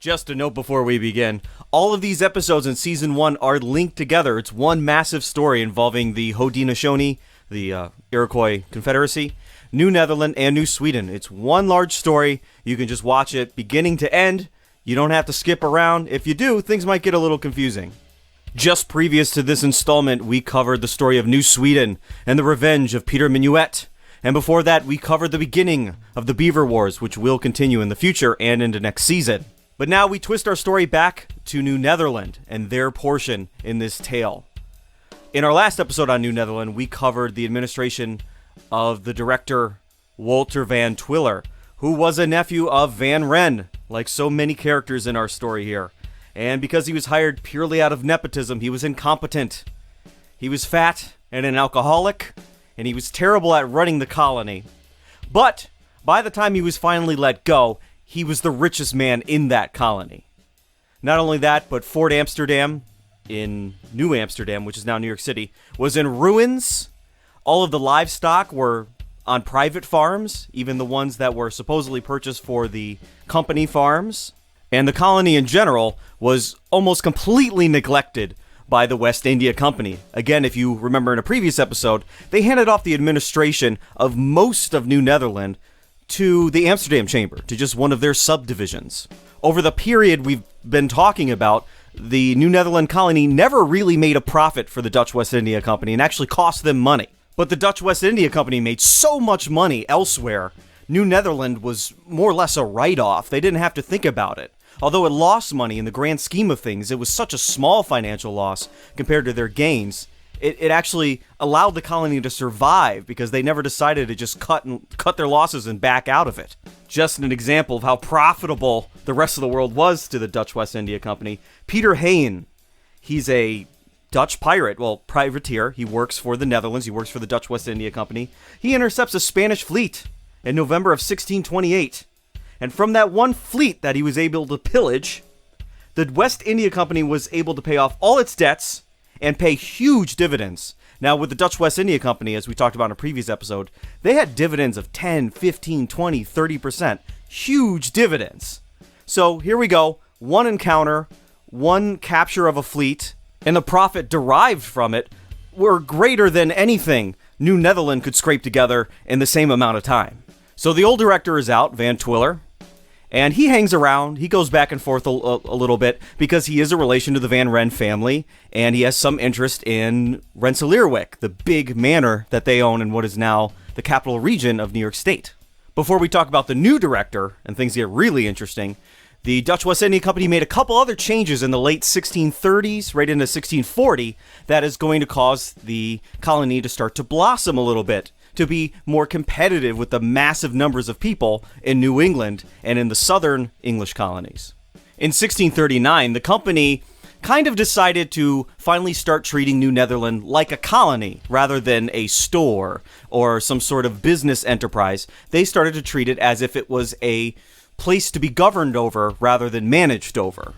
Just a note before we begin, all of these episodes in Season 1 are linked together. It's one massive story involving the Haudenosaunee, the Iroquois Confederacy, New Netherland, and New Sweden. It's one large story. You can just watch it beginning to end. You don't have to skip around. If you do, things might get a little confusing. Just previous to this installment, we covered the story of New Sweden and the revenge of Peter Minuet. And before that, we covered the beginning of the Beaver Wars, which will continue in the future and into next season. But now we twist our story back to New Netherland and their portion in this tale. In our last episode on New Netherland, we covered the administration of the director Walter van Twiller, who was a nephew of Van Ren, like so many characters in our story here. And because he was hired purely out of nepotism, he was incompetent. He was fat and an alcoholic, and he was terrible at running the colony. But by the time he was finally let go, he was the richest man in that colony. Not only that, but Fort Amsterdam in New Amsterdam, which is now New York City, was in ruins. All of the livestock were on private farms, even the ones that were supposedly purchased for the company farms. And the colony in general was almost completely neglected by the West India Company. Again, if you remember in a previous episode, they handed off the administration of most of New Netherland to the Amsterdam Chamber, to just one of their subdivisions. Over the period we've been talking about, the New Netherland colony never really made a profit for the Dutch West India Company and actually cost them money. But the Dutch West India Company made so much money elsewhere, New Netherland was more or less a write-off. They didn't have to think about it. Although it lost money in the grand scheme of things, it was such a small financial loss compared to their gains. It actually allowed the colony to survive because they never decided to just cut their losses and back out of it. Just an example of how profitable the rest of the world was to the Dutch West India Company. Peter Heijn, he's a Dutch pirate, privateer. He works for the Netherlands. He works for the Dutch West India Company. He intercepts a Spanish fleet in November of 1628. And from that one fleet that he was able to pillage, the West India Company was able to pay off all its debts and pay huge dividends. Now, with the Dutch West India Company, as we talked about in a previous episode, they had dividends of 10, 15, 20, 30%. Huge dividends. So here we go. One encounter, one capture of a fleet, and the profit derived from it were greater than anything New Netherland could scrape together in the same amount of time. So the old director is out, Van Twiller, and he hangs around. He goes back and forth a little bit because he is a relation to the Van Ren family, and he has some interest in Rensselaerswyck, the big manor that they own in what is now the capital region of New York State. Before we talk about the new director, and things get really interesting, the Dutch West India Company made a couple other changes in the late 1630s, right into 1640, that is going to cause the colony to start to blossom a little bit, to be more competitive with the massive numbers of people in New England and in the southern English colonies. In 1639, the company kind of decided to finally start treating New Netherland like a colony rather than a store or some sort of business enterprise. They started to treat it as if it was a place to be governed over rather than managed over.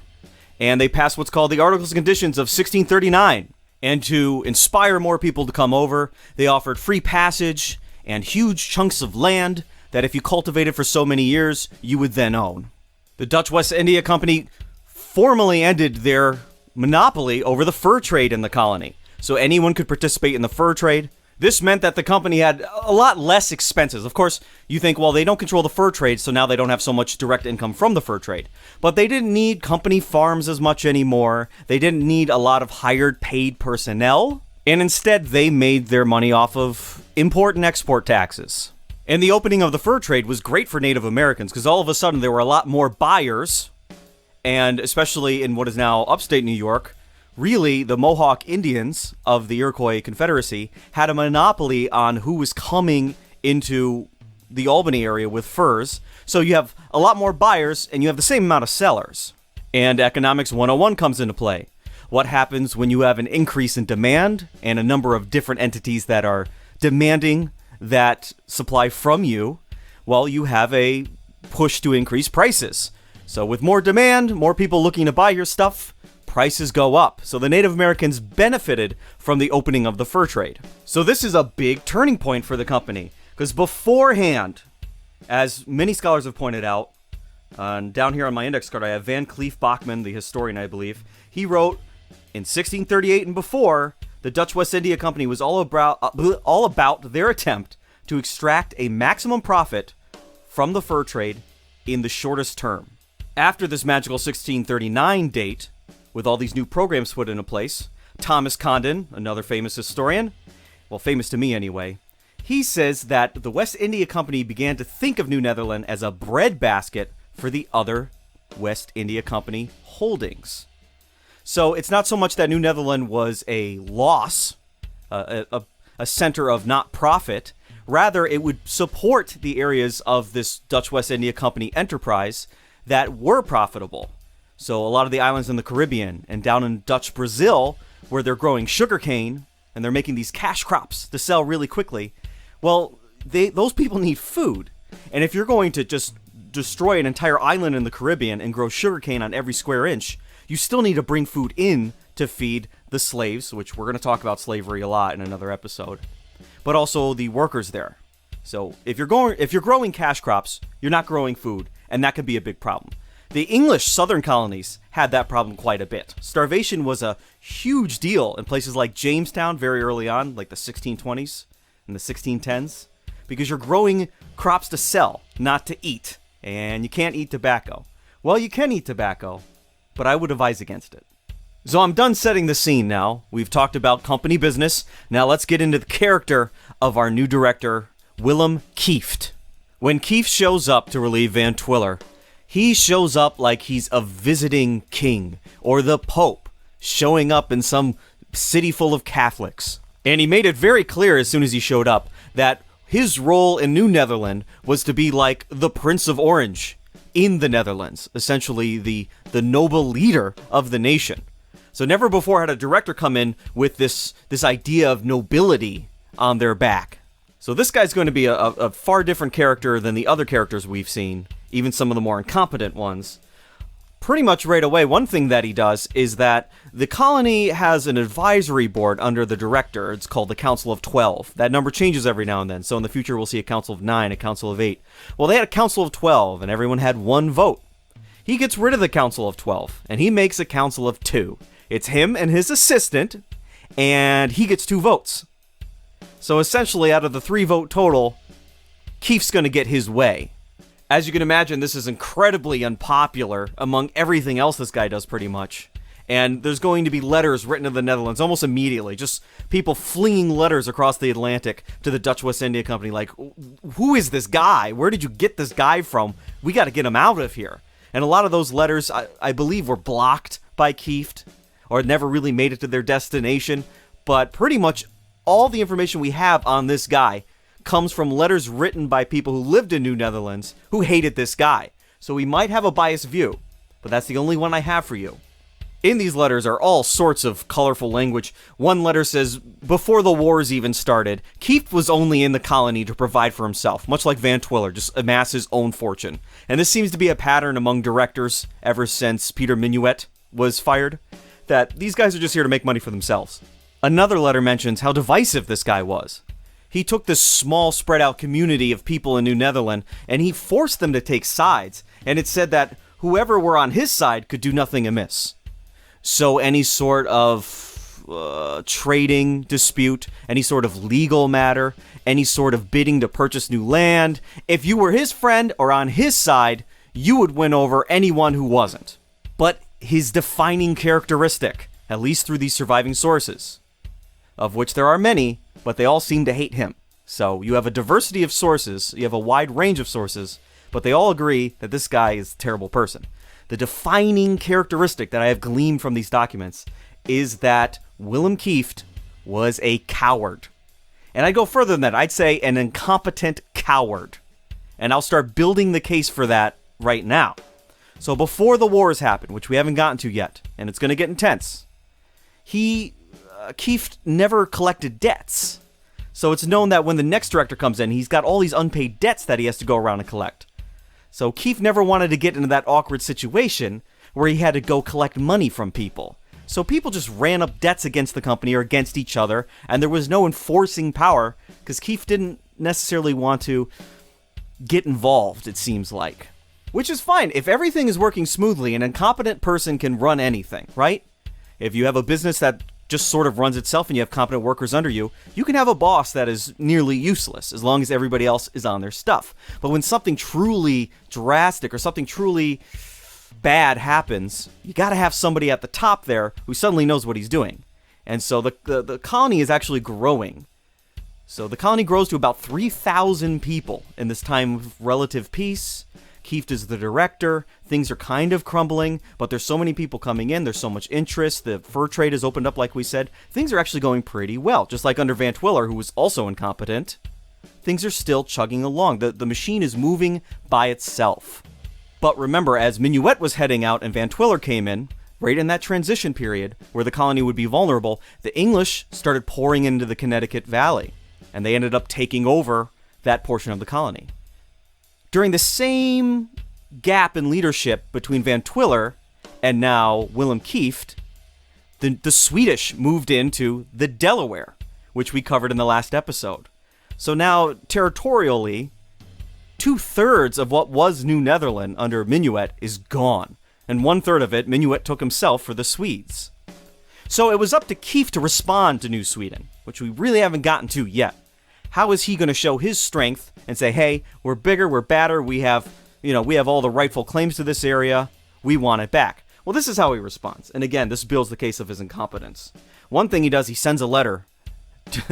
And they passed what's called the Articles and Conditions of 1639. And to inspire more people to come over, they offered free passage and huge chunks of land that if you cultivated for so many years, you would then own. The Dutch West India Company formally ended their monopoly over the fur trade in the colony. So anyone could participate in the fur trade. This meant that the company had a lot less expenses. Of course, you think, well, they don't control the fur trade, so now they don't have so much direct income from the fur trade. But they didn't need company farms as much anymore. They didn't need a lot of hired paid personnel. And instead, they made their money off of import and export taxes. And the opening of the fur trade was great for Native Americans because all of a sudden there were a lot more buyers. And especially in what is now upstate New York, really, the Mohawk Indians of the Iroquois Confederacy had a monopoly on who was coming into the Albany area with furs. So you have a lot more buyers, and you have the same amount of sellers. And Economics 101 comes into play. What happens when you have an increase in demand and a number of different entities that are demanding that supply from you? Well, you have a push to increase prices. So with more demand, more people looking to buy your stuff, prices go up. So the Native Americans benefited from the opening of the fur trade. So this is a big turning point for the company, because beforehand, as many scholars have pointed out, And down here on my index card, I have Van Cleef Bachman, the historian, I believe. He wrote, in 1638 and before, the Dutch West India Company was all about their attempt to extract a maximum profit from the fur trade in the shortest term. After this magical 1639 date, with all these new programs put into place, Thomas Condon, another famous historian, well, famous to me anyway, he says that the West India Company began to think of New Netherland as a breadbasket for the other West India Company holdings. So it's not so much that New Netherland was a loss, a center of not profit. Rather, it would support the areas of this Dutch West India Company enterprise that were profitable. So a lot of the islands in the Caribbean and down in Dutch Brazil, where they're growing sugarcane and they're making these cash crops to sell really quickly, well, those people need food. And if you're going to just destroy an entire island in the Caribbean and grow sugarcane on every square inch, you still need to bring food in to feed the slaves, which we're going to talk about slavery a lot in another episode, but also the workers there. So if you're growing cash crops, you're not growing food, and that could be a big problem. The English southern colonies had that problem quite a bit. Starvation was a huge deal in places like Jamestown very early on, like the 1620s and the 1610s, because you're growing crops to sell, not to eat, and you can't eat tobacco. Well, you can eat tobacco, but I would advise against it. So I'm done setting the scene now. We've talked about company business. Now let's get into the character of our new director, Willem Kieft. When Kieft shows up to relieve Van Twiller, he shows up like he's a visiting king or the Pope showing up in some city full of Catholics. And he made it very clear as soon as he showed up that his role in New Netherland was to be like the Prince of Orange in the Netherlands, essentially the noble leader of the nation. So never before had a director come in with this idea of nobility on their back. So this guy's going to be a far different character than the other characters we've seen, even some of the more incompetent ones. Pretty much right away, one thing that he does is that the colony has an advisory board under the director. It's called the Council of 12. That number changes every now and then, so in the future we'll see a Council of 9, a Council of 8. Well, they had a Council of 12, and everyone had one vote. He gets rid of the Council of 12, and he makes a Council of 2. It's him and his assistant, and he gets 2 votes. So essentially, out of the 3-vote total, Kieft's going to get his way. As you can imagine, this is incredibly unpopular among everything else this guy does, pretty much. And there's going to be letters written to the Netherlands almost immediately. Just people flinging letters across the Atlantic to the Dutch West India Company like, who is this guy? Where did you get this guy from? We got to get him out of here. And a lot of those letters, I believe, were blocked by Kieft or never really made it to their destination. But pretty much all the information we have on this guy comes from letters written by people who lived in New Netherlands who hated this guy. So we might have a biased view, but that's the only one I have for you. In these letters are all sorts of colorful language. One letter says, before the wars even started, Kieft was only in the colony to provide for himself, much like Van Twiller, just amass his own fortune. And this seems to be a pattern among directors ever since Peter Minuet was fired, that these guys are just here to make money for themselves. Another letter mentions how divisive this guy was. He took this small, spread-out community of people in New Netherland, and he forced them to take sides, and it said that whoever were on his side could do nothing amiss. So any sort of trading dispute, any sort of legal matter, any sort of bidding to purchase new land, if you were his friend or on his side, you would win over anyone who wasn't. But his defining characteristic, at least through these surviving sources, of which there are many, but they all seem to hate him. So you have a diversity of sources, you have a wide range of sources, but they all agree that this guy is a terrible person. The defining characteristic that I have gleaned from these documents is that Willem Kieft was a coward. And I'd go further than that. I'd say an incompetent coward. And I'll start building the case for that right now. So before the wars happened, which we haven't gotten to yet, and it's going to get intense, Kieft never collected debts. So it's known that when the next director comes in, he's got all these unpaid debts that he has to go around and collect. So Kieft never wanted to get into that awkward situation where he had to go collect money from people. So people just ran up debts against the company or against each other, and there was no enforcing power because Kieft didn't necessarily want to get involved, it seems like. Which is fine. If everything is working smoothly, an incompetent person can run anything, right? If you have a business that just sort of runs itself and you have competent workers under you, you can have a boss that is nearly useless as long as everybody else is on their stuff. But when something truly drastic or something truly bad happens, you got to have somebody at the top there who suddenly knows what he's doing. And so the colony is actually growing. So the colony grows to about 3,000 people in this time of relative peace. Kieft is the director. Things are kind of crumbling, but there's so many people coming in. There's so much interest. The fur trade has opened up, like we said. Things are actually going pretty well. Just like under Van Twiller, who was also incompetent, things are still chugging along. The machine is moving by itself. But remember, as Minuet was heading out and Van Twiller came in, right in that transition period where the colony would be vulnerable, the English started pouring into the Connecticut Valley, and they ended up taking over that portion of the colony. During the same gap in leadership between Van Twiller and now Willem Kieft, the Swedish moved into the Delaware, which we covered in the last episode. So now, territorially, 2/3 of what was New Netherland under Minuet is gone, and 1/3 of it Minuet took himself for the Swedes. So it was up to Kieft to respond to New Sweden, which we really haven't gotten to yet. How is he going to show his strength and say, hey, we're bigger, we're badder, we have all the rightful claims to this area, we want it back? Well, this is how he responds. And again, this builds the case of his incompetence. One thing he does, he sends a letter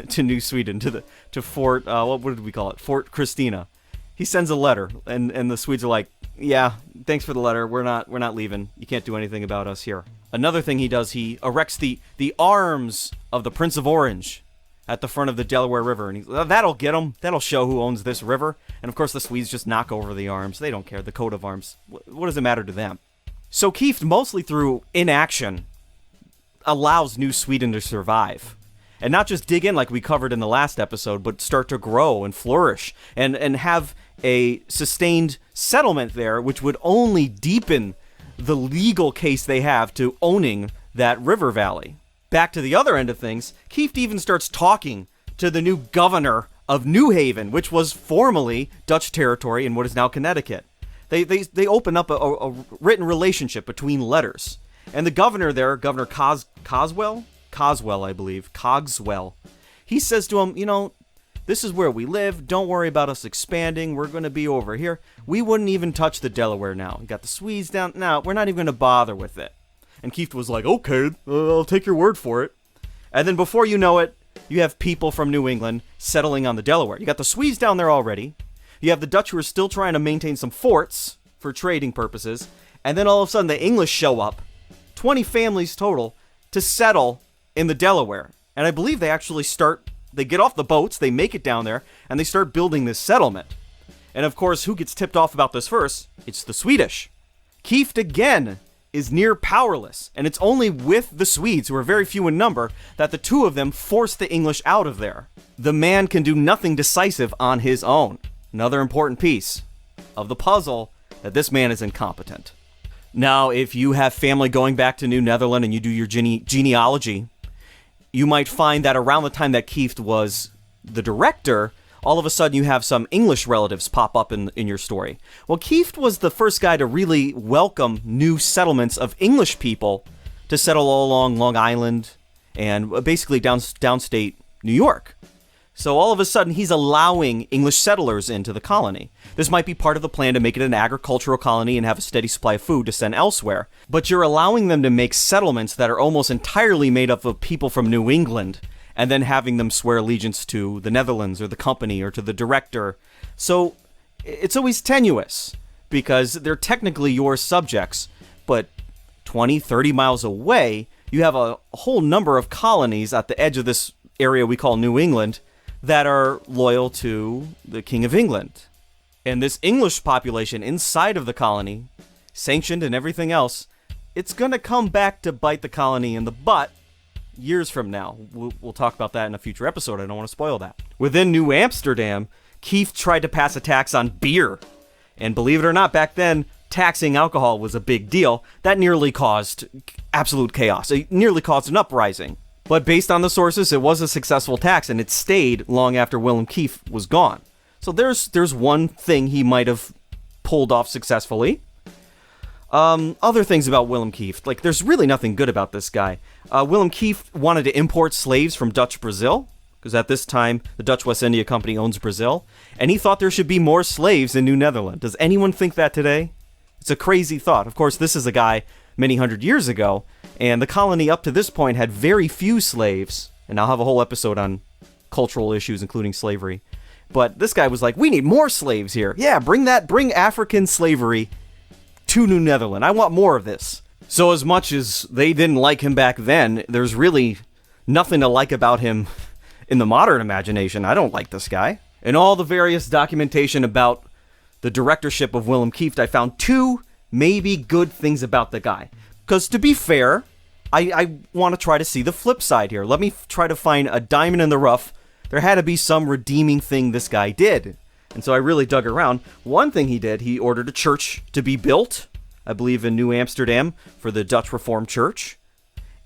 to New Sweden, to Fort, what did we call it? Fort Christina. He sends a letter, and the Swedes are like, yeah, thanks for the letter, we're not leaving, you can't do anything about us here. Another thing he does, he erects the arms of the Prince of Orange at the front of the Delaware River, and that'll get him. That'll show who owns this river. And of course, the Swedes just knock over the arms. They don't care. The coat of arms. What does it matter to them? So Kieft, mostly through inaction, allows New Sweden to survive, and not just dig in like we covered in the last episode, but start to grow and flourish and have a sustained settlement there, which would only deepen the legal case they have to owning that river valley. Back to the other end of things, Kieft even starts talking to the new governor of New Haven, which was formerly Dutch territory in what is now Connecticut. They open up a written relationship between letters. And the governor there, Governor Cogswell, I believe, Cogswell, he says to him, this is where we live. Don't worry about us expanding. We're going to be over here. We wouldn't even touch the Delaware now. We got the Swedes down. Now, we're not even going to bother with it. And Kieft was like, okay, I'll take your word for it. And then before you know it, you have people from New England settling on the Delaware. You got the Swedes down there already. You have the Dutch who are still trying to maintain some forts for trading purposes. And then all of a sudden the English show up, 20 families total, to settle in the Delaware. And I believe they actually they get off the boats, they make it down there, and they start building this settlement. And of course, who gets tipped off about this first? It's the Swedish. Kieft again is near powerless, and it's only with the Swedes, who are very few in number, that the two of them force the English out of there. The man can do nothing decisive on his own. Another important piece of the puzzle, that this man is incompetent. Now, if you have family going back to New Netherland and you do your genealogy, you might find that around the time that Kieft was the director, all of a sudden you have some English relatives pop up in your story. Well, Kieft was the first guy to really welcome new settlements of English people to settle all along Long Island and basically downstate New York. So all of a sudden he's allowing English settlers into the colony. This might be part of the plan to make it an agricultural colony and have a steady supply of food to send elsewhere. But you're allowing them to make settlements that are almost entirely made up of people from New England, and then having them swear allegiance to the Netherlands or the company or to the director. So it's always tenuous, because they're technically your subjects, but 20, 30 miles away, you have a whole number of colonies at the edge of this area we call New England that are loyal to the King of England. And this English population inside of the colony, sanctioned and everything else, it's going to come back to bite the colony in the butt years from now. We'll talk about that in a future episode. I don't want to spoil that. Within New Amsterdam, Kieft tried to pass a tax on beer. And believe it or not, back then, taxing alcohol was a big deal. That nearly caused absolute chaos. It nearly caused an uprising. But based on the sources, it was a successful tax, and it stayed long after Willem Kieft was gone. So there's one thing he might have pulled off successfully. Other things about Willem Kieft. Like, there's really nothing good about this guy. Willem Kieft wanted to import slaves from Dutch Brazil, because at this time, the Dutch West India Company owns Brazil, and he thought there should be more slaves in New Netherland. Does anyone think that today? It's a crazy thought. Of course, this is a guy many hundred years ago, and the colony up to this point had very few slaves, and I'll have a whole episode on cultural issues, including slavery. But this guy was like, we need more slaves here. Yeah, bring African slavery to New Netherland. I want more of this. So as much as they didn't like him back then, there's really nothing to like about him in the modern imagination. I don't like this guy. In all the various documentation about the directorship of Willem Kieft, I found two maybe good things about the guy. Because to be fair, I want to try to see the flip side here. Let me try to find a diamond in the rough. There had to be some redeeming thing this guy did. And so I really dug around. One thing he did, he ordered a church to be built, I believe in New Amsterdam, for the Dutch Reformed Church.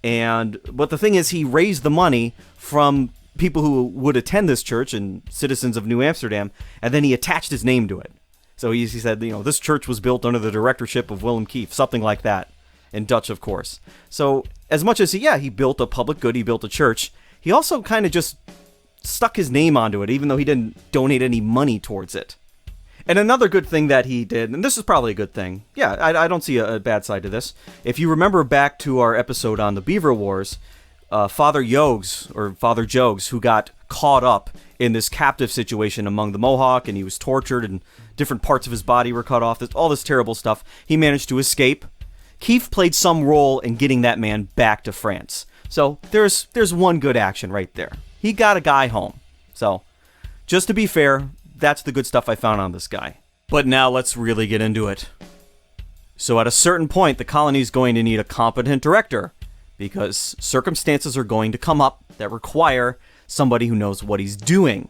But the thing is, he raised the money from people who would attend this church and citizens of New Amsterdam, and then he attached his name to it. So he said, this church was built under the directorship of Willem Kieft, something like that, in Dutch, of course. So as much as he built a public good, he built a church, he also kind of just stuck his name onto it, even though he didn't donate any money towards it. And another good thing that he did, and this is probably a good thing, I don't see a bad side to this. If you remember back to our episode on the Beaver Wars, Father Jogues, who got caught up in this captive situation among the Mohawk, and he was tortured, and different parts of his body were cut off, all this terrible stuff, he managed to escape. Kieft played some role in getting that man back to France. So there's one good action right there. He got a guy home. So, just to be fair, that's the good stuff I found on this guy. But now let's really get into it. So at a certain point, the colony is going to need a competent director, because circumstances are going to come up that require somebody who knows what he's doing.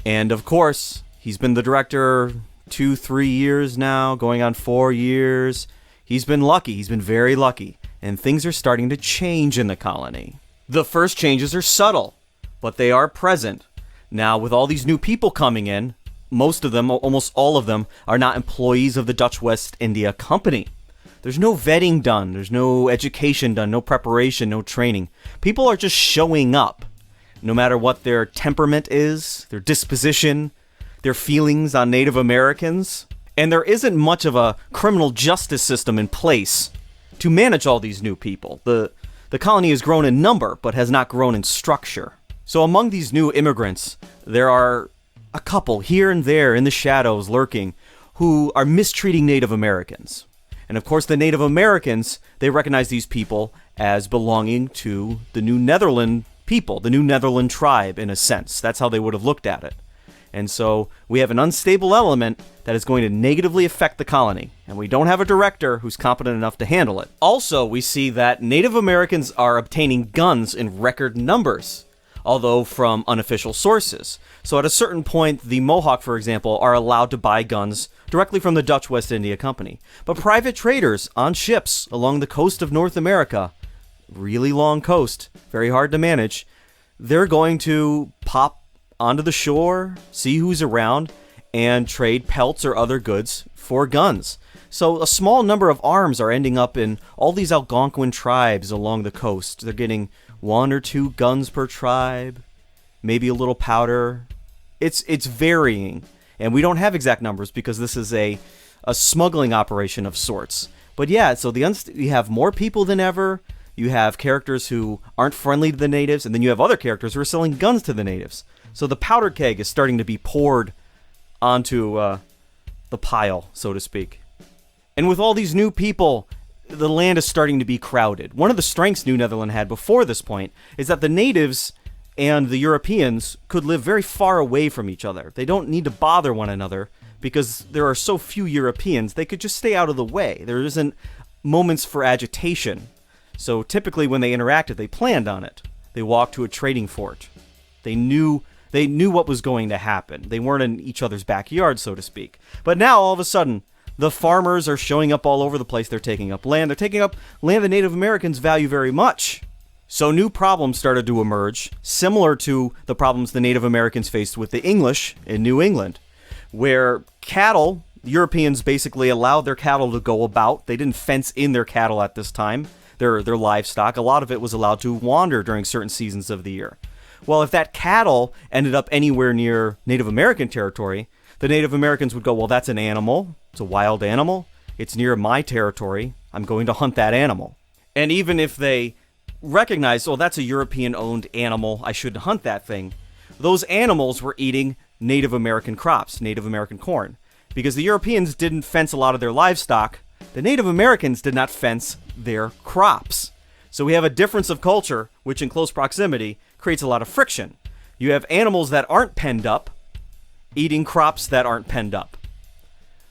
And of course, he's been the director 2-3 years now, going on 4 years. He's been lucky. He's been very lucky. And things are starting to change in the colony. The first changes are subtle, but they are present. Now, with all these new people coming in, most of them, almost all of them, are not employees of the Dutch West India Company. There's no vetting done. There's no education done, no preparation, no training. People are just showing up, no matter what their temperament is, their disposition, their feelings on Native Americans. And there isn't much of a criminal justice system in place to manage all these new people. The colony has grown in number, but has not grown in structure. So among these new immigrants, there are a couple here and there in the shadows lurking who are mistreating Native Americans. And of course, the Native Americans, they recognize these people as belonging to the New Netherland people, the New Netherland tribe, in a sense. That's how they would have looked at it. And so we have an unstable element that is going to negatively affect the colony, and we don't have a director who's competent enough to handle it. Also, we see that Native Americans are obtaining guns in record numbers, although from unofficial sources. So at a certain point, the Mohawk, for example, are allowed to buy guns directly from the Dutch West India Company. But private traders on ships along the coast of North America, really long coast, very hard to manage, they're going to pop onto the shore, see who's around, and trade pelts or other goods for guns. So a small number of arms are ending up in all these Algonquin tribes along the coast. They're getting 1 or 2 guns per tribe, maybe a little powder. It's varying, and we don't have exact numbers because this is a smuggling operation of sorts. But yeah, so you have more people than ever. You have characters who aren't friendly to the natives, and then you have other characters who are selling guns to the natives. So the powder keg is starting to be poured onto the pile, so to speak. And with all these new people, the land is starting to be crowded. One of the strengths New Netherland had before this point is that the natives and the Europeans could live very far away from each other. They don't need to bother one another because there are so few Europeans. They could just stay out of the way. There isn't moments for agitation. So typically when they interacted, they planned on it. They walked to a trading fort. They knew what was going to happen. They weren't in each other's backyard, so to speak. But now, all of a sudden, the farmers are showing up all over the place. They're taking up land. They're taking up land the Native Americans value very much. So new problems started to emerge, similar to the problems the Native Americans faced with the English in New England, where cattle The Europeans basically allowed their cattle to go about. They didn't fence in their cattle at this time, their livestock. A lot of it was allowed to wander during certain seasons of the year. Well, if that cattle ended up anywhere near Native American territory, the Native Americans would go, well, that's an animal. It's a wild animal. It's near my territory. I'm going to hunt that animal. And even if they recognized, oh, that's a European-owned animal, I shouldn't hunt that thing, those animals were eating Native American crops, Native American corn. Because the Europeans didn't fence a lot of their livestock, the Native Americans did not fence their crops. So we have a difference of culture, which in close proximity creates a lot of friction. You have animals that aren't penned up eating crops that aren't penned up.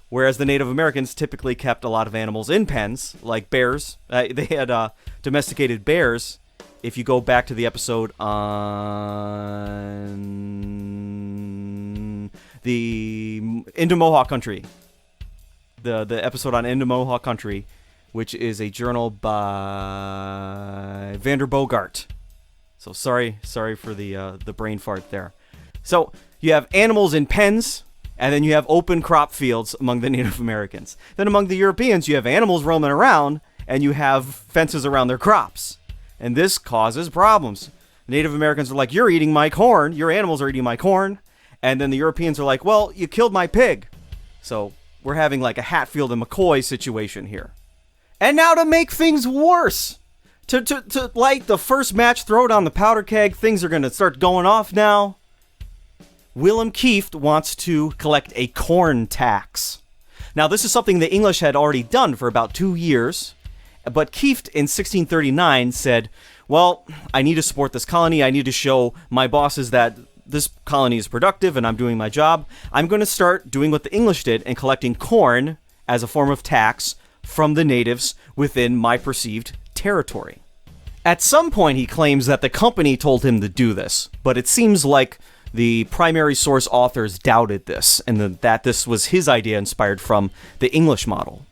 Whereas the Native Americans typically kept a lot of animals in pens, like bears. They had domesticated bears. If you go back to the episode on the Indo-Mohawk country, the episode on Indo-Mohawk country, which is a journal by Vander Bogart. So sorry for the brain fart there. So you have animals in pens, and then you have open crop fields among the Native Americans. Then among the Europeans, you have animals roaming around, and you have fences around their crops. And this causes problems. Native Americans are like, you're eating my corn, your animals are eating my corn. And then the Europeans are like, well, you killed my pig. So we're having like a Hatfield and McCoy situation here. And now to make things worse, to light the first match, throw it on the powder keg, things are going to start going off now. Willem Kieft wants to collect a corn tax. Now, this is something the English had already done for about 2 years, but Kieft in 1639 said, well, I need to support this colony. I need to show my bosses that this colony is productive and I'm doing my job. I'm going to start doing what the English did and collecting corn as a form of tax from the natives within my perceived territory. At some point, he claims that the company told him to do this, but it seems like the primary source authors doubted this, and that this was his idea inspired from the English model.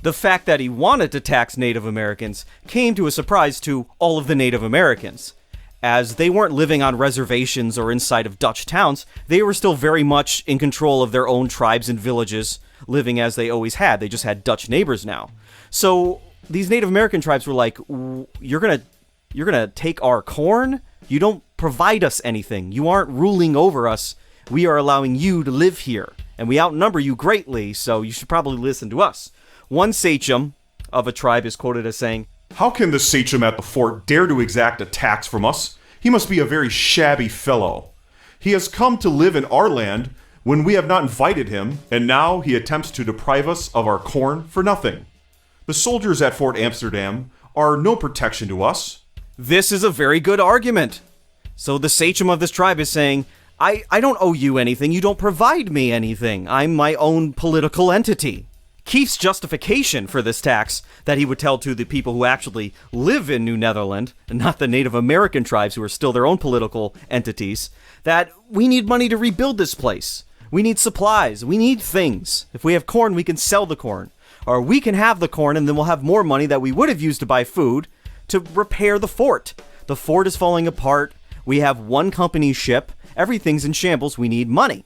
The fact that he wanted to tax Native Americans came to a surprise to all of the Native Americans. As they weren't living on reservations or inside of Dutch towns, they were still very much in control of their own tribes and villages, living as they always had. They just had Dutch neighbors now. So these Native American tribes were like, you're gonna take our corn? You don't provide us anything. You aren't ruling over us. We are allowing you to live here. And we outnumber you greatly, so you should probably listen to us. One sachem of a tribe is quoted as saying, "How can the sachem at the fort dare to exact a tax from us? He must be a very shabby fellow. He has come to live in our land when we have not invited him, and now he attempts to deprive us of our corn for nothing. The soldiers at Fort Amsterdam are no protection to us." This is a very good argument. So the sachem of this tribe is saying, I don't owe you anything. You don't provide me anything. I'm my own political entity. Kieft's justification for this tax that he would tell to the people who actually live in New Netherland, and not the Native American tribes who are still their own political entities, that we need money to rebuild this place. We need supplies. We need things. If we have corn, we can sell the corn. Or we can have the corn and then we'll have more money that we would have used to buy food to repair the fort. The fort is falling apart. We have one company ship. Everything's in shambles. We need money.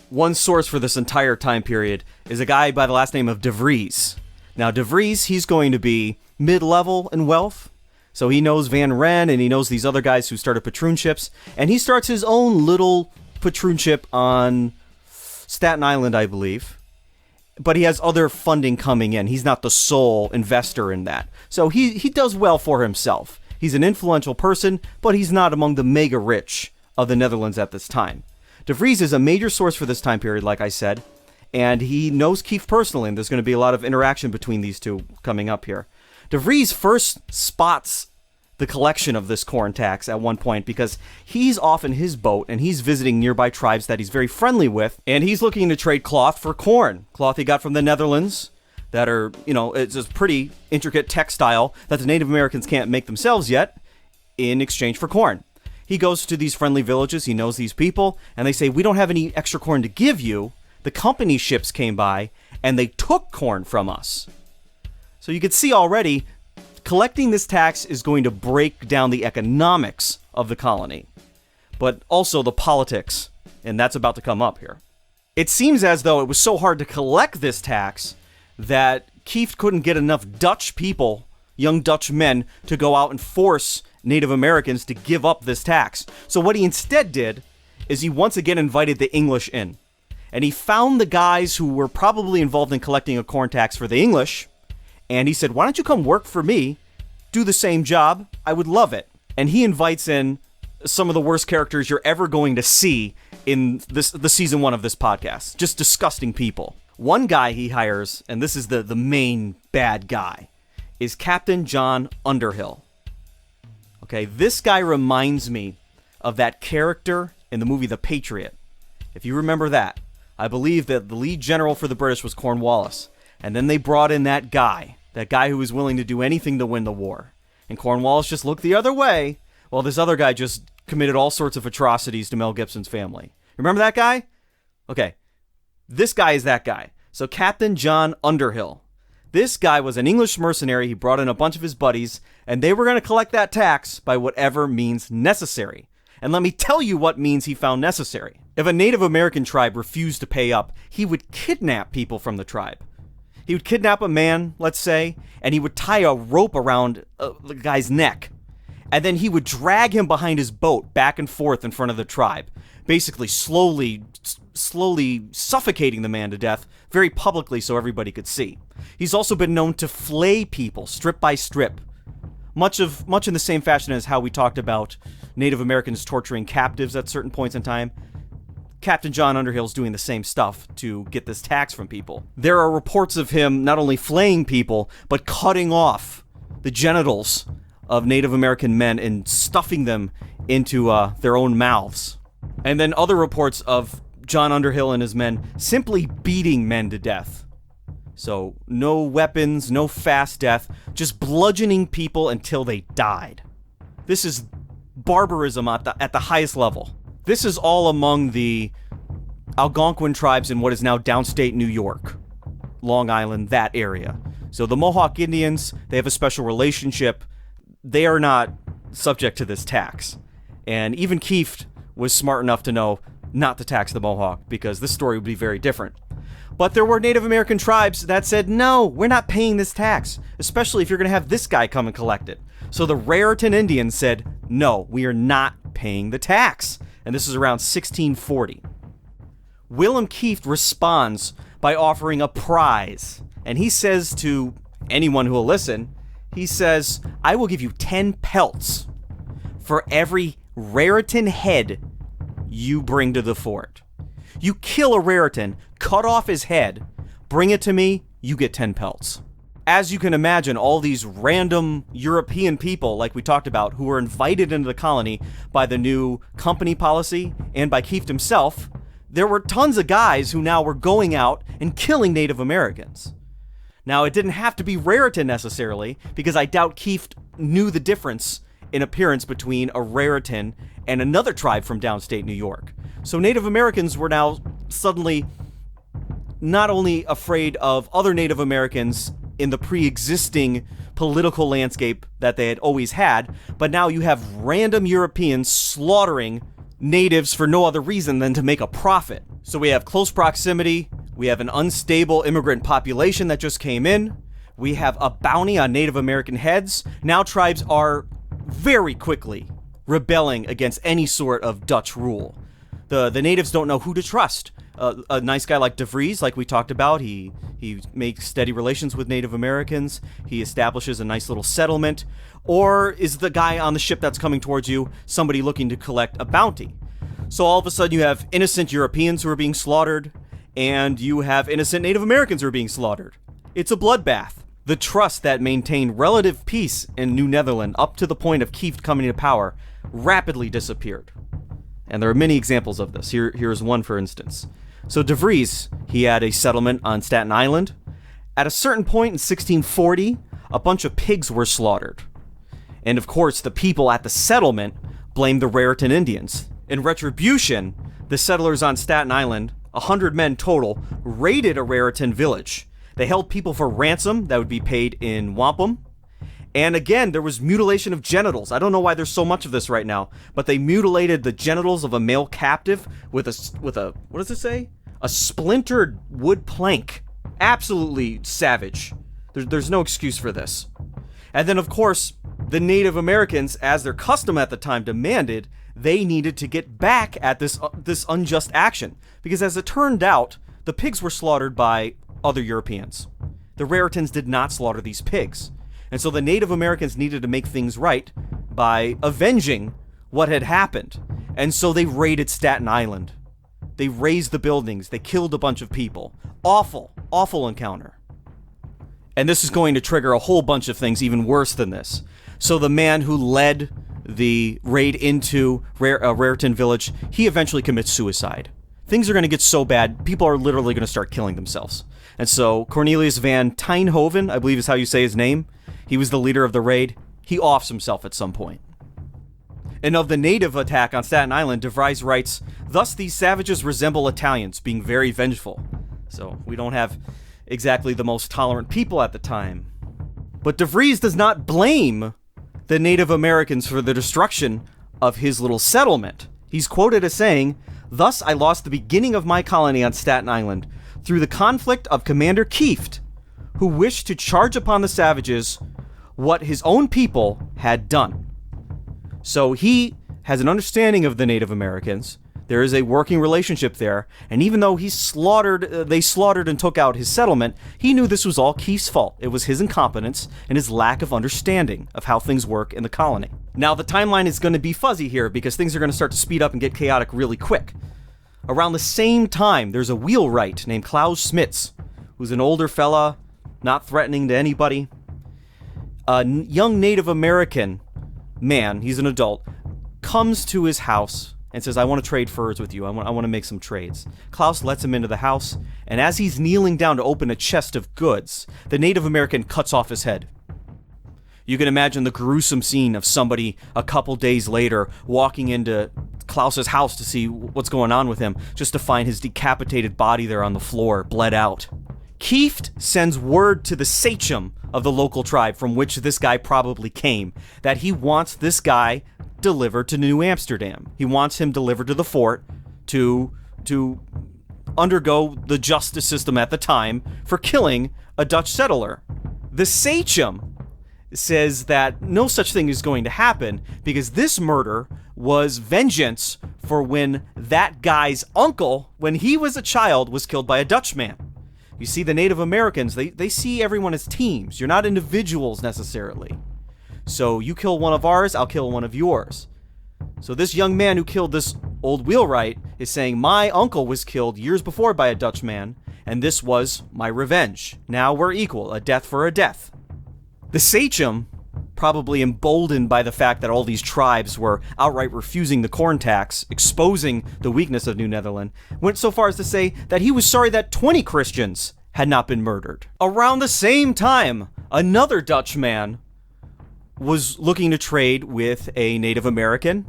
One source for this entire time period is a guy by the last name of De Vries. Now, De Vries, he's going to be mid-level in wealth. So he knows Van Ren and he knows these other guys who started patroon ships. And he starts his own little patroon ship on Staten Island, I believe. But he has other funding coming in. He's not the sole investor in that. So he does well for himself. He's an influential person, but he's not among the mega rich of the Netherlands at this time. De Vries is a major source for this time period, like I said, and he knows Kieft personally, and there's going to be a lot of interaction between these two coming up here. De Vries first spots the collection of this corn tax at one point because he's off in his boat and he's visiting nearby tribes that he's very friendly with, and he's looking to trade cloth for corn. Cloth he got from the Netherlands that are, it's a pretty intricate textile that the Native Americans can't make themselves yet in exchange for corn. He goes to these friendly villages, he knows these people, and they say, we don't have any extra corn to give you. The company ships came by and they took corn from us. So you can see already, collecting this tax is going to break down the economics of the colony, but also the politics, and that's about to come up here. It seems as though it was so hard to collect this tax that Kieft couldn't get enough Dutch people, young Dutch men, to go out and force Native Americans to give up this tax. So what he instead did is he once again invited the English in. And he found the guys who were probably involved in collecting a corn tax for the English, and he said, why don't you come work for me, do the same job, I would love it. And he invites in some of the worst characters you're ever going to see in the season 1 of this podcast. Just disgusting people. One guy he hires, and this is the main bad guy, is Captain John Underhill. Okay, this guy reminds me of that character in the movie The Patriot. If you remember that, I believe that the lead general for the British was Cornwallis. And then they brought in that guy who was willing to do anything to win the war. And Cornwallis just looked the other way, while this other guy just committed all sorts of atrocities to Mel Gibson's family. Remember that guy? Okay, this guy is that guy. So Captain John Underhill. This guy was an English mercenary. He brought in a bunch of his buddies, and they were going to collect that tax by whatever means necessary. And let me tell you what means he found necessary. If a Native American tribe refused to pay up, he would kidnap people from the tribe. He would kidnap a man, let's say, and he would tie a rope around the guy's neck. And then he would drag him behind his boat back and forth in front of the tribe, basically slowly suffocating the man to death very publicly so everybody could see. He's also been known to flay people strip by strip, much in the same fashion as how we talked about Native Americans torturing captives at certain points in time. Captain John Underhill's doing the same stuff to get this tax from people. There are reports of him not only flaying people, but cutting off the genitals of Native American men and stuffing them into their own mouths. And then other reports of John Underhill and his men simply beating men to death. So no weapons, no fast death, just bludgeoning people until they died. This is barbarism at the highest level. This is all among the Algonquin tribes in what is now downstate New York, Long Island, that area. So the Mohawk Indians, they have a special relationship. They are not subject to this tax. And even Kieft was smart enough to know not to tax the Mohawk, because this story would be very different. But there were Native American tribes that said, no, we're not paying this tax, especially if you're going to have this guy come and collect it. So the Raritan Indians said, no, we are not paying the tax. And this is around 1640. Willem Kieft responds by offering a prize. And he says to anyone who will listen, he says, I will give you 10 pelts for every Raritan head you bring to the fort. You kill a Raritan, cut off his head, bring it to me, you get 10 pelts. As you can imagine, all these random European people, like we talked about, who were invited into the colony by the new company policy and by Kieft himself, there were tons of guys who now were going out and killing Native Americans. Now, it didn't have to be Raritan necessarily, because I doubt Kieft knew the difference in appearance between a Raritan and another tribe from downstate New York. So Native Americans were now suddenly not only afraid of other Native Americans in the pre-existing political landscape that they had always had, but now you have random Europeans slaughtering natives for no other reason than to make a profit. So we have close proximity, we have an unstable immigrant population that just came in, we have a bounty on Native American heads. Now tribes are very quickly rebelling against any sort of Dutch rule. The natives don't know who to trust. A nice guy like De Vries, like we talked about, he makes steady relations with Native Americans. He establishes a nice little settlement. Or is the guy on the ship that's coming towards you somebody looking to collect a bounty? So all of a sudden you have innocent Europeans who are being slaughtered, and you have innocent Native Americans who are being slaughtered. It's a bloodbath. The trust that maintained relative peace in New Netherland up to the point of Kieft coming to power rapidly disappeared. And there are many examples of this. Here's one, for instance. So De Vries, he had a settlement on Staten Island. At a certain point in 1640, a bunch of pigs were slaughtered. And of course, the people at the settlement blamed the Raritan Indians. In retribution, the settlers on Staten Island, 100 men total, raided a Raritan village. They held people for ransom that would be paid in wampum. And again, there was mutilation of genitals. I don't know why there's so much of this right now, but they mutilated the genitals of a male captive with a what does it say? a splintered wood plank. Absolutely savage. There's no excuse for this. And then, of course, the Native Americans, as their custom at the time demanded, they needed to get back at this unjust action. Because as it turned out, the pigs were slaughtered by other Europeans. The Raritans did not slaughter these pigs. And so the Native Americans needed to make things right by avenging what had happened. And so they raided Staten Island. They razed the buildings. They killed a bunch of people. Awful, awful encounter. And this is going to trigger a whole bunch of things even worse than this. So the man who led the raid into Raritan Village, he eventually commits suicide. Things are going to get so bad, people are literally going to start killing themselves. And so Cornelius van Tienhoven, I believe is how you say his name, he was the leader of the raid. He offs himself at some point. And of the native attack on Staten Island, De Vries writes, "Thus these savages resemble Italians, being very vengeful." So we don't have exactly the most tolerant people at the time. But De Vries does not blame the Native Americans for the destruction of his little settlement. He's quoted as saying, "Thus I lost the beginning of my colony on Staten Island through the conflict of Commander Kieft, who wished to charge upon the savages what his own people had done." So he has an understanding of the Native Americans. There is a working relationship there, and even though they slaughtered and took out his settlement, he knew this was all Kieft's fault. It was his incompetence and his lack of understanding of how things work in the colony. Now, the timeline is going to be fuzzy here because things are going to start to speed up and get chaotic really quick. Around the same time, there's a wheelwright named Klaus Smits, who's an older fella, not threatening to anybody. A young Native American man, he's an adult, comes to his house and says, "I want to trade furs with you. I want to make some trades." Klaus lets him into the house, and as he's kneeling down to open a chest of goods, the Native American cuts off his head. You can imagine the gruesome scene of somebody a couple days later walking into Klaus's house to see what's going on with him, just to find his decapitated body there on the floor, bled out. Kieft sends word to the sachem of the local tribe from which this guy probably came, that he wants this guy delivered to New Amsterdam. He wants him delivered to the fort to undergo the justice system at the time for killing a Dutch settler. The sachem says that no such thing is going to happen because this murder was vengeance for when that guy's uncle, when he was a child, was killed by a Dutchman. You see, the Native Americans, they see everyone as teams. You're not individuals necessarily. So you kill one of ours, I'll kill one of yours. So this young man who killed this old wheelwright is saying, my uncle was killed years before by a Dutchman, and this was my revenge. Now we're equal, a death for a death. The sachem, probably emboldened by the fact that all these tribes were outright refusing the corn tax, exposing the weakness of New Netherland, went so far as to say that he was sorry that 20 Christians had not been murdered. Around the same time, another Dutchman was looking to trade with a Native American,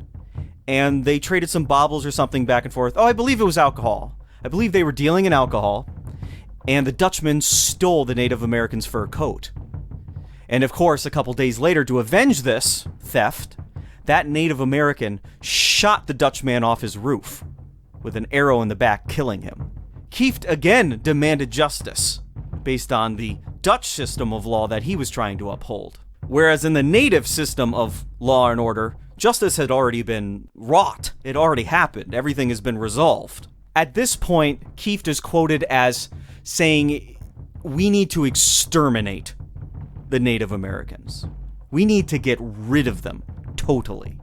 and they traded some baubles or something back and forth. Oh, I believe it was alcohol. I believe they were dealing in alcohol, and the Dutchman stole the Native American's fur coat. And of course, a couple days later, to avenge this theft, that Native American shot the Dutchman off his roof with an arrow in the back, killing him. Kieft again demanded justice based on the Dutch system of law that he was trying to uphold. Whereas in the native system of law and order, justice had already been wrought. It already happened. Everything has been resolved. At this point, Kieft is quoted as saying, "We need to exterminate the Native Americans. We need to get rid of them totally."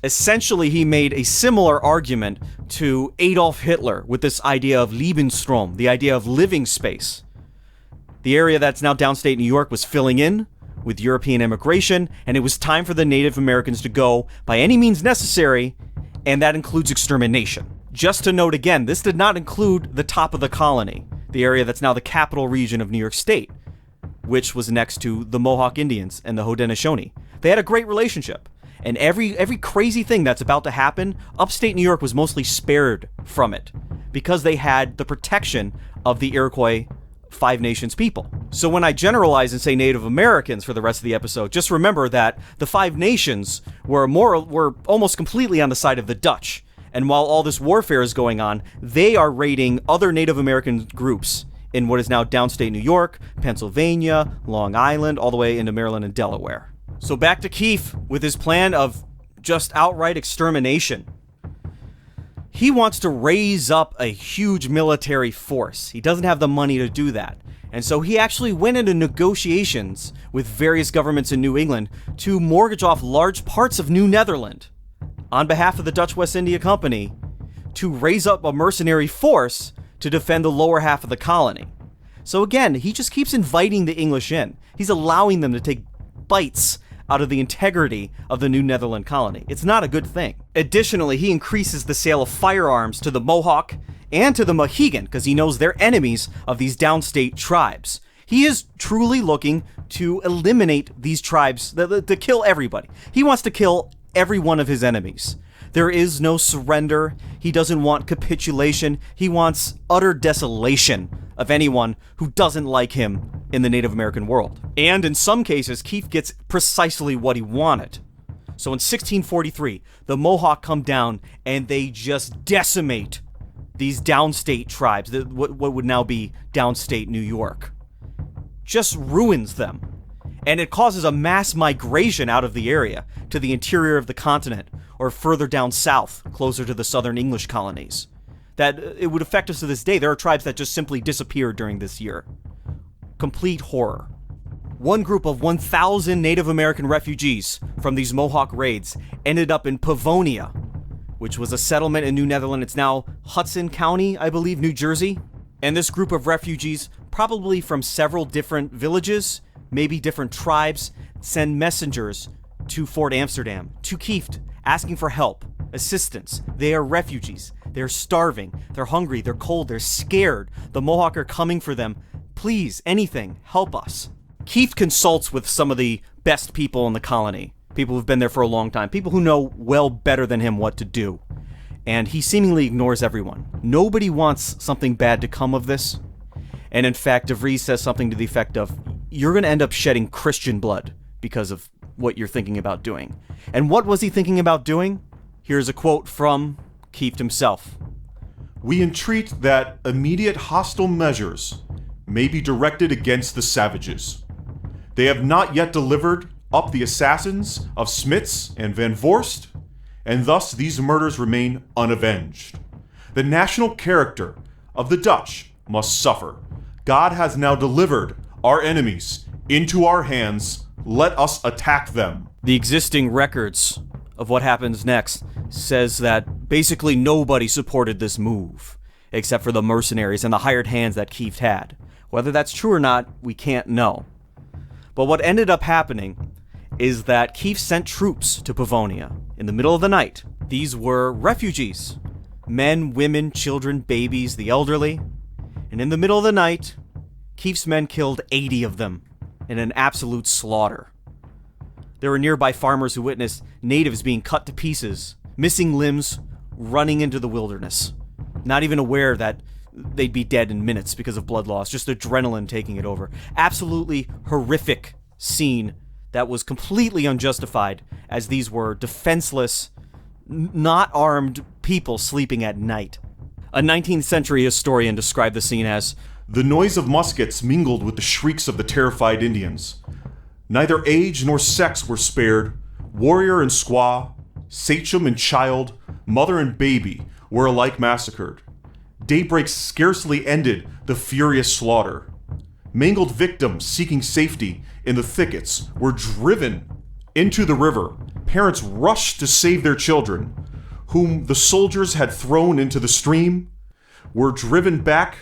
Essentially, he made a similar argument to Adolf Hitler with this idea of Lebensraum, the idea of living space. The area that's now downstate New York was filling in with European immigration, and it was time for the Native Americans to go by any means necessary, and that includes extermination. Just to note again, this did not include the top of the colony, the area that's now the capital region of New York State, which was next to the Mohawk Indians and the Haudenosaunee. They had a great relationship, and every crazy thing that's about to happen, upstate New York was mostly spared from it, because they had the protection of the Iroquois Five Nations people. So when I generalize and say Native Americans for the rest of the episode, just remember that the Five Nations were almost completely on the side of the Dutch, And while all this warfare is going on, they are raiding other Native American groups in what is now downstate New York, Pennsylvania, Long Island, all the way into Maryland and Delaware. So back to Kieft with his plan of just outright extermination. He wants to raise up a huge military force. He doesn't have the money to do that. And so he actually went into negotiations with various governments in New England to mortgage off large parts of New Netherland on behalf of the Dutch West India Company to raise up a mercenary force to defend the lower half of the colony. So again, he just keeps inviting the English in. He's allowing them to take bites out of the integrity of the New Netherland colony. It's not a good thing. Additionally, he increases the sale of firearms to the Mohawk and to the Mohegan because he knows they're enemies of these downstate tribes. He is truly looking to eliminate these tribes, to kill everybody. He wants to kill every one of his enemies. There is no surrender. He doesn't want capitulation. He wants utter desolation of anyone who doesn't like him in the Native American world. And in some cases, Kieft gets precisely what he wanted. So in 1643, the Mohawk come down and they just decimate these downstate tribes, what would now be downstate New York. Just ruins them. And it causes a mass migration out of the area to the interior of the continent or further down south, closer to the southern English colonies. That it would affect us to this day. There are tribes that just simply disappeared during this year. Complete horror. One group of 1,000 Native American refugees from these Mohawk raids ended up in Pavonia, which was a settlement in New Netherland. It's now Hudson County, I believe, New Jersey. And this group of refugees, probably from several different villages, maybe different tribes, send messengers to Fort Amsterdam, to Kieft, asking for help, assistance. They are refugees. They're starving. They're hungry. They're cold. They're scared. The Mohawk are coming for them. Please, anything, help us. Kieft consults with some of the best people in the colony, people who've been there for a long time, people who know well better than him what to do. And he seemingly ignores everyone. Nobody wants something bad to come of this. And in fact, De Vries says something to the effect of, you're going to end up shedding Christian blood because of what you're thinking about doing. And what was he thinking about doing? Here's a quote from Kieft himself. We entreat that immediate hostile measures may be directed against the savages. They have not yet delivered up the assassins of Smits and Van Vorst, and thus these murders remain unavenged. The national character of the Dutch must suffer. God has now delivered our enemies into our hands. Let us attack them. The existing records of what happens next says that basically nobody supported this move, except for the mercenaries and the hired hands that Kieft had. Whether that's true or not, we can't know. But what ended up happening is that Kieft sent troops to Pavonia in the middle of the night. These were refugees. Men, women, children, babies, the elderly. And in the middle of the night, Kieft's men killed 80 of them in an absolute slaughter. There were nearby farmers who witnessed natives being cut to pieces, missing limbs, running into the wilderness, not even aware that they'd be dead in minutes because of blood loss, just adrenaline taking it over. Absolutely horrific scene that was completely unjustified, as these were defenseless, not armed people sleeping at night. A 19th century historian described the scene as, the noise of muskets mingled with the shrieks of the terrified Indians. Neither age nor sex were spared. Warrior and squaw, sachem and child, mother and baby were alike massacred. Daybreak scarcely ended the furious slaughter. Mangled victims seeking safety in the thickets were driven into the river. Parents rushed to save their children, whom the soldiers had thrown into the stream, were driven back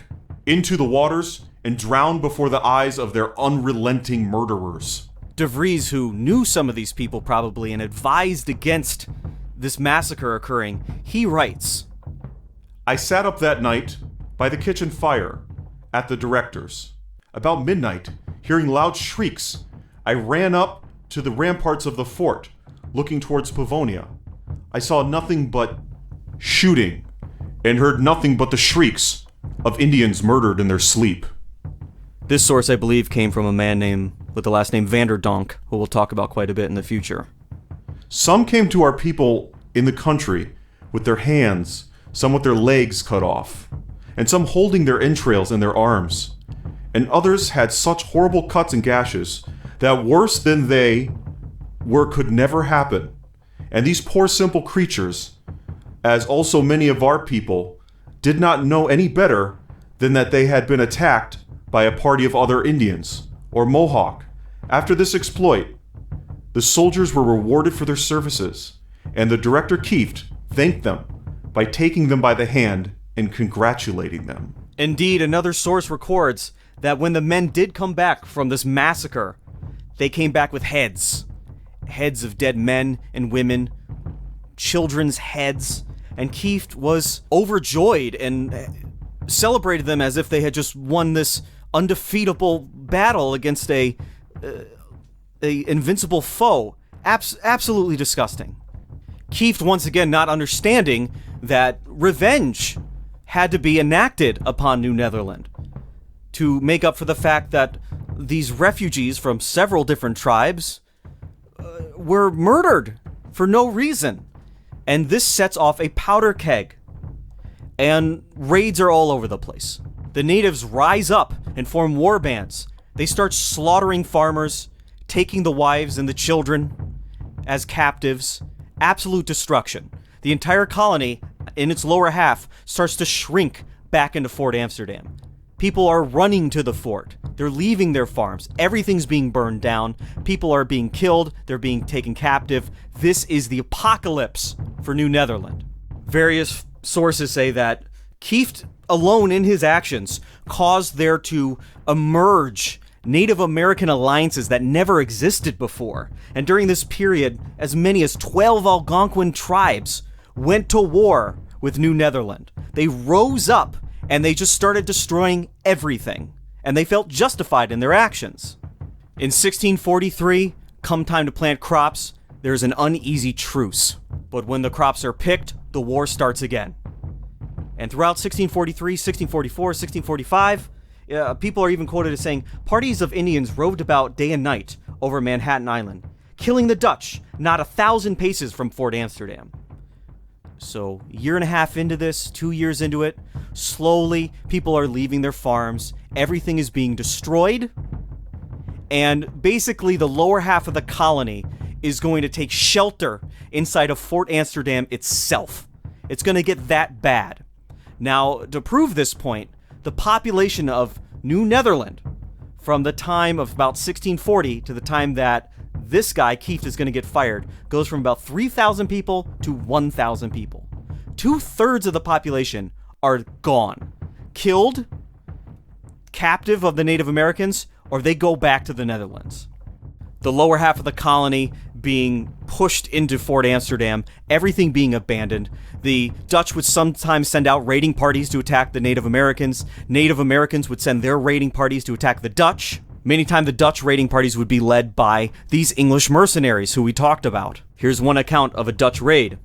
into the waters and drowned before the eyes of their unrelenting murderers. De Vries, who knew some of these people probably and advised against this massacre occurring, he writes, I sat up that night by the kitchen fire at the director's. About midnight, hearing loud shrieks, I ran up to the ramparts of the fort, looking towards Pavonia. I saw nothing but shooting and heard nothing but the shrieks of Indians murdered in their sleep. This source, I believe, came from a man with the last name Vanderdonk, who we'll talk about quite a bit in the future. Some came to our people in the country with their hands, some with their legs cut off, and some holding their entrails in their arms. And others had such horrible cuts and gashes that worse than they were could never happen. And these poor simple creatures, as also many of our people, did not know any better than that they had been attacked by a party of other Indians, or Mohawk. After this exploit, the soldiers were rewarded for their services, and the director Kieft thanked them by taking them by the hand and congratulating them. Indeed, another source records that when the men did come back from this massacre, they came back with heads. Heads of dead men and women, children's heads, and Kieft was overjoyed and celebrated them as if they had just won this undefeatable battle against a invincible foe. Absolutely disgusting. Kieft once again not understanding that revenge had to be enacted upon New Netherland to make up for the fact that these refugees from several different tribes were murdered for no reason. And this sets off a powder keg. And raids are all over the place. The natives rise up and form war bands. They start slaughtering farmers, taking the wives and the children as captives. Absolute destruction. The entire colony, in its lower half, starts to shrink back into Fort Amsterdam. People are running to the fort. They're leaving their farms. Everything's being burned down. People are being killed. They're being taken captive. This is the apocalypse for New Netherland. Various sources say that Kieft alone in his actions caused there to emerge Native American alliances that never existed before. And during this period, as many as 12 Algonquin tribes went to war with New Netherland. They rose up and they just started destroying everything. And they felt justified in their actions. In 1643, come time to plant crops, there's an uneasy truce. But when the crops are picked, the war starts again. And throughout 1643, 1644, 1645, people are even quoted as saying, parties of Indians roved about day and night over Manhattan Island, killing the Dutch not 1,000 paces from Fort Amsterdam. So, a year and a half into this, 2 years into it, slowly people are leaving their farms, everything is being destroyed, and basically the lower half of the colony is going to take shelter inside of Fort Amsterdam itself. It's going to get that bad. Now, to prove this point, the population of New Netherland from the time of about 1640 to the time that this guy, Kieft, is going to get fired, goes from about 3,000 people to 1,000 people. 2/3 of the population are gone. Killed, captive of the Native Americans, or they go back to the Netherlands. The lower half of the colony being pushed into Fort Amsterdam, everything being abandoned. The Dutch would sometimes send out raiding parties to attack the Native Americans. Native Americans would send their raiding parties to attack the Dutch. Many times the Dutch raiding parties would be led by these English mercenaries who we talked about. Here's one account of a Dutch raid.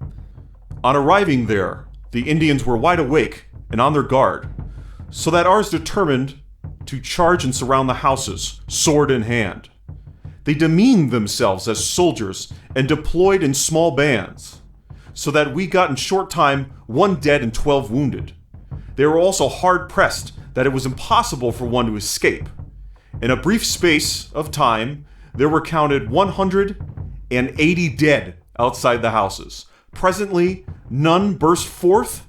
On arriving there, the Indians were wide awake and on their guard, so that ours determined to charge and surround the houses, sword in hand. They demeaned themselves as soldiers and deployed in small bands, so that we got in short time 1 dead and 12 wounded. They were also hard pressed that it was impossible for one to escape. In a brief space of time, there were counted 180 dead outside the houses. Presently, none burst forth,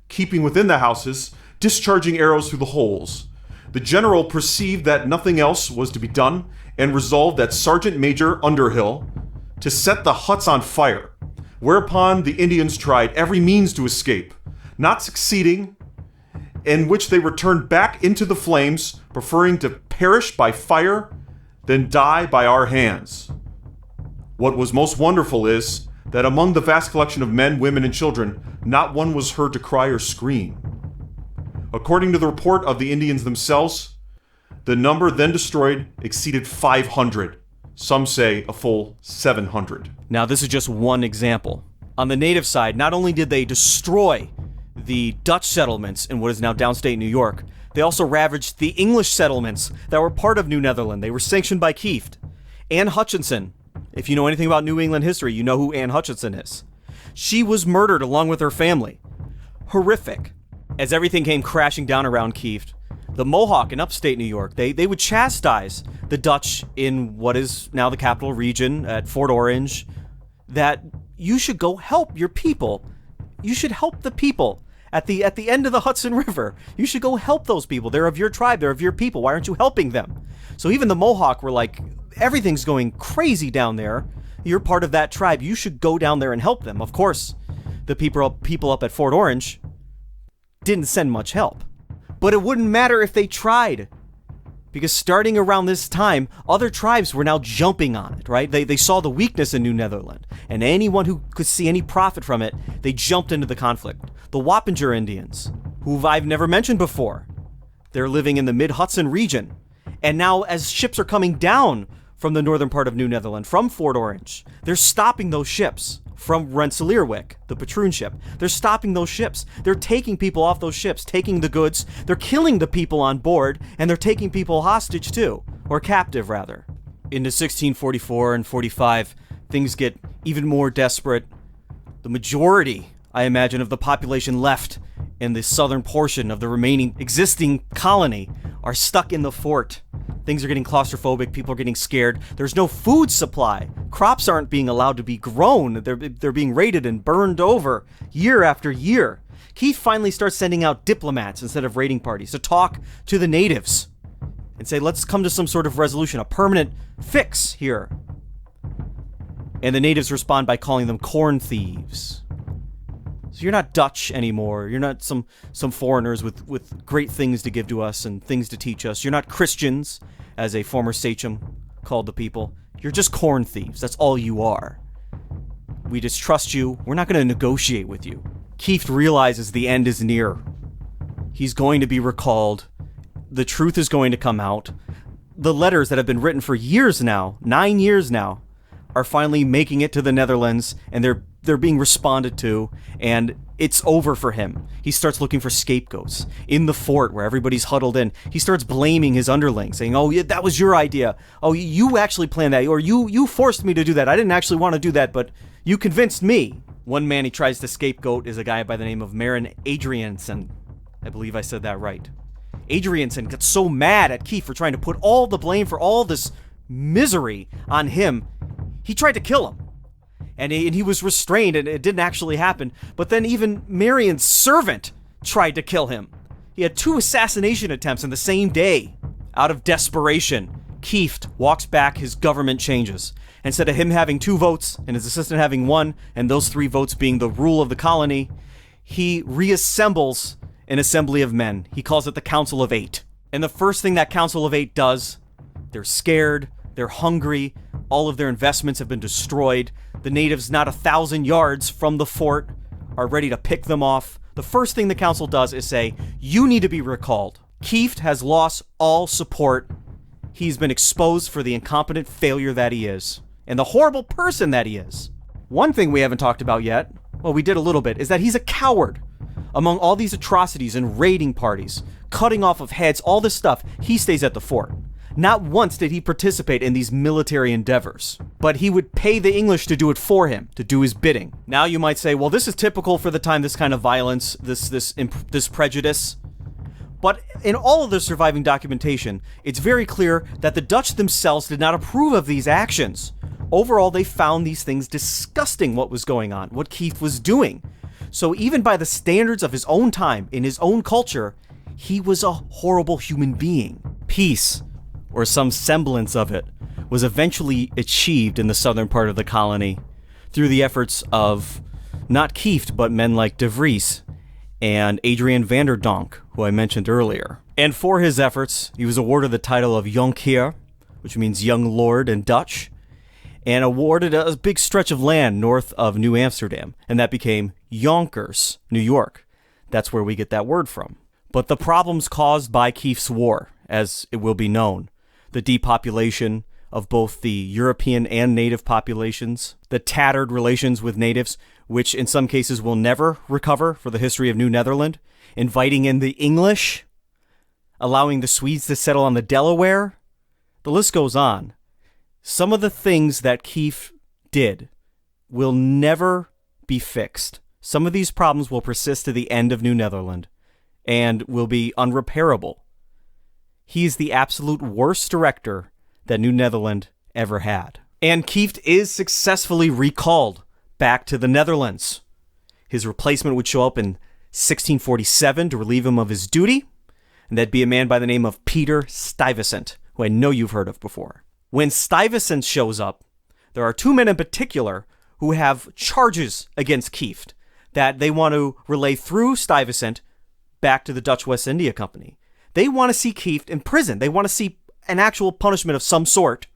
keeping within the houses, discharging arrows through the holes. The general perceived that nothing else was to be done and resolved that Sergeant Major Underhill to set the huts on fire, whereupon the Indians tried every means to escape, not succeeding, in which they returned back into the flames, preferring to perish by fire than die by our hands. What was most wonderful is that among the vast collection of men, women, and children, not one was heard to cry or scream. According to the report of the Indians themselves, the number then destroyed exceeded 500. Some say a full 700. Now, this is just one example. On the native side, not only did they destroy the Dutch settlements in what is now downstate New York, they also ravaged the English settlements that were part of New Netherland. They were sanctioned by Kieft. Anne Hutchinson. If you know anything about New England history, you know who Anne Hutchinson is. She was murdered along with her family. Horrific. As everything came crashing down around Kieft, the Mohawk in upstate New York, they would chastise the Dutch in what is now the capital region at Fort Orange, that you should go help your people. You should help the people at the end of the Hudson River. You should go help those people. They're of your tribe. They're of your people. Why aren't you helping them? So even the Mohawk were like, everything's going crazy down there. You're part of that tribe. You should go down there and help them. Of course, the people up at Fort Orange didn't send much help. But it wouldn't matter if they tried. Because starting around this time, other tribes were now jumping on it, right? They saw the weakness in New Netherland. And anyone who could see any profit from it, they jumped into the conflict. The Wappinger Indians, who I've never mentioned before. They're living in the mid-Hudson region. And now as ships are coming down from the northern part of New Netherland, from Fort Orange, they're stopping those ships. From Rensselaerwyck, the patroon ship. They're stopping those ships. They're taking people off those ships, taking the goods. They're killing the people on board, and they're taking people hostage too. Or captive, rather. Into 1644 and 45, things get even more desperate. The majority, I imagine, of the population left in the southern portion of the remaining existing colony are stuck in the fort. Things are getting claustrophobic. People are getting scared. There's no food supply. Crops aren't being allowed to be grown. They're being raided and burned over year after year. Kieft finally starts sending out diplomats instead of raiding parties to talk to the natives and say, let's come to some sort of resolution, a permanent fix here. And the natives respond by calling them corn thieves. So you're not Dutch anymore. You're not some foreigners with great things to give to us and things to teach us. You're not Christians, as a former sachem called the people. You're just corn thieves. That's all you are. We distrust you. We're not going to negotiate with you. Kieft realizes the end is near. He's going to be recalled. The truth is going to come out. The letters that have been written for years now, 9 years now, are finally making it to the Netherlands, and they're being responded to, and it's over for him. He starts looking for scapegoats. In the fort where everybody's huddled in, he starts blaming his underlings, saying, oh, yeah, that was your idea. Oh, you actually planned that, or you forced me to do that. I didn't actually want to do that, but you convinced me. One man he tries to scapegoat is a guy by the name of Marin Adriansen. I believe I said that right. Adriansen gets so mad at Kieft for trying to put all the blame for all this misery on him. He tried to kill him. And he was restrained, and it didn't actually happen. But then even Marion's servant tried to kill him. He had 2 assassination attempts in the same day. Out of desperation, Kieft walks back, his government changes. Instead of him having 2 votes and his assistant having 1, and those 3 votes being the rule of the colony, he reassembles an assembly of men. He calls it the Council of 8. And the first thing that Council of 8 does, they're scared, they're hungry, all of their investments have been destroyed. The natives, not 1,000 yards from the fort, are ready to pick them off. The first thing the council does is say, you need to be recalled. Kieft has lost all support. He's been exposed for the incompetent failure that he is, and the horrible person that he is. One thing we haven't talked about yet, well, we did a little bit, is that he's a coward. Among all these atrocities and raiding parties, cutting off of heads, all this stuff, he stays at the fort. Not once did he participate in these military endeavors, but he would pay the English to do it for him, to do his bidding. Now you might say, well, this is typical for the time, this kind of violence, this prejudice. But in all of the surviving documentation, it's very clear that the Dutch themselves did not approve of these actions. Overall, they found these things disgusting, what was going on, what Kieft was doing. So even by the standards of his own time, in his own culture, he was a horrible human being. Peace, or some semblance of it, was eventually achieved in the southern part of the colony through the efforts of not Kieft, but men like De Vries and Adrian van der Donk, who I mentioned earlier. And for his efforts, he was awarded the title of Jonkheer, which means young lord in Dutch, and awarded a big stretch of land north of New Amsterdam, and that became Yonkers, New York. That's where we get that word from. But the problems caused by Kieft's war, as it will be known, the depopulation of both the European and native populations, the tattered relations with natives, which in some cases will never recover for the history of New Netherland, inviting in the English, allowing the Swedes to settle on the Delaware, the list goes on. Some of the things that Kieft did will never be fixed. Some of these problems will persist to the end of New Netherland and will be unrepairable. He is the absolute worst director that New Netherland ever had. And Kieft is successfully recalled back to the Netherlands. His replacement would show up in 1647 to relieve him of his duty, and that'd be a man by the name of Peter Stuyvesant, who I know you've heard of before. When Stuyvesant shows up, there are two men in particular who have charges against Kieft that they want to relay through Stuyvesant back to the Dutch West India Company. They want to see Kieft in prison. They want to see an actual punishment of some sort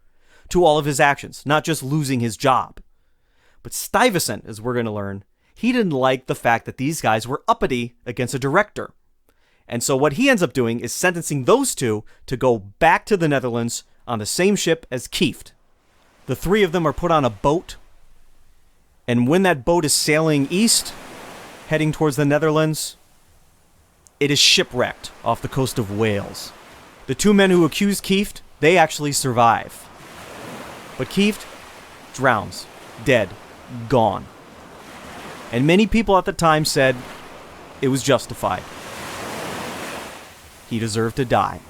to all of his actions, not just losing his job. But Stuyvesant, as we're going to learn, he didn't like the fact that these guys were uppity against a director. And so what he ends up doing is sentencing those two to go back to the Netherlands on the same ship as Kieft. The three of them are put on a boat, and when that boat is sailing east, heading towards the Netherlands, it is shipwrecked off the coast of Wales. The two men who accuse Kieft, they actually survive. But Kieft drowns, dead, gone. And many people at the time said it was justified. He deserved to die.